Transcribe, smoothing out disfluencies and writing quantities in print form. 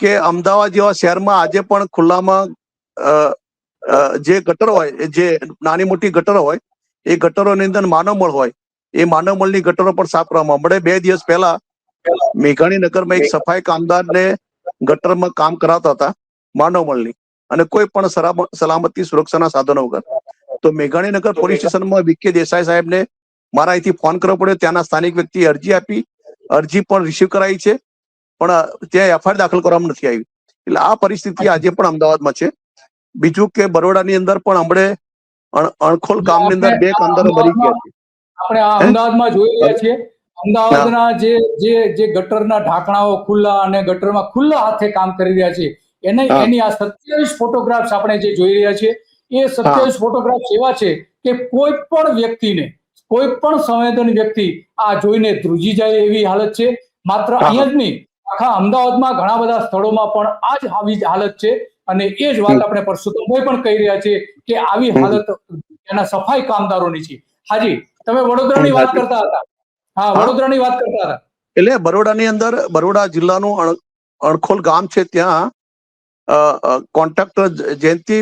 કે અમદાવાદ જેવા શહેરમાં આજે પણ ખુલ્લામાં જે ગટરો હોય, જે નાની મોટી ગટરો હોય, એ ગટરોની અંદર માનવમળ હોય, એ માનવમળની ગટરો પણ સાફ કરવામાં. હમણાં 2 દિવસ પહેલા મેઘાણીનગરમાં એક સફાઈ કામદારને ગટરમાં કામ કરાવતા હતા માનવમળની, અને કોઈ પણ સલામતી સુરક્ષાના સાધનો વગર. તો મેઘાણીનગર પોલીસ સ્ટેશનમાં વિકે દેસાઈ સાહેબને મારા અહીંથી ફોન કરવો પડ્યો. ત્યાંના સ્થાનિક વ્યક્તિએ અરજી આપી, અરજી પણ રિસીવ કરાઈ છે, પણ ત્યાં એફઆઈઆર દાખલ કરવામાં નથી આવી. એટલે આ પરિસ્થિતિ આજે પણ અમદાવાદમાં છે. બીજું કે બરોડાની અંદર પણ હમણે અણખોલ ગામની અંદર 2 કામદારો મરી ગયા છે. આપણે આ અમદાવાદમાં જોઈ રહ્યા છીએ. અમદાવાદના જે ગટરના ઢાંકણાઓ ખુલ્લા અને ગટરમાં ખુલ્લા હાથે કામ કરી રહ્યા છે, એની આ 27 ફોટોગ્રાફ્સ આપણે જે જોઈ રહ્યા છીએ, એ 27 ફોટોગ્રાફ્સ એવા છે કે કોઈ પણ વ્યક્તિને, કોઈ પણ સંવેદનશીલ વ્યક્તિ આ જોઈને ધ્રુજી જાય એવી હાલત છે. માત્ર અહીંયા જ નહીં, આખા અમદાવાદમાં ઘણા બધા સ્થળોમાં પણ આ જ આવી હાલત છે. અને એ જ વાત આપણે પરસોત્તમભાઈ પણ કહી રહ્યા છે કે આવી હાલત એના સફાઈ કામદારોની છે. હાજી, તમે વડોદરાની વાત કરતા હતા. હા, વડોદરાની વાત કરતા હતા. એટલે બરોડાની અંદર, બરોડા જિલ્લાનું અણખોલ ગામ છે, ત્યાં કોન્ટ્રાક્ટર જયંતિ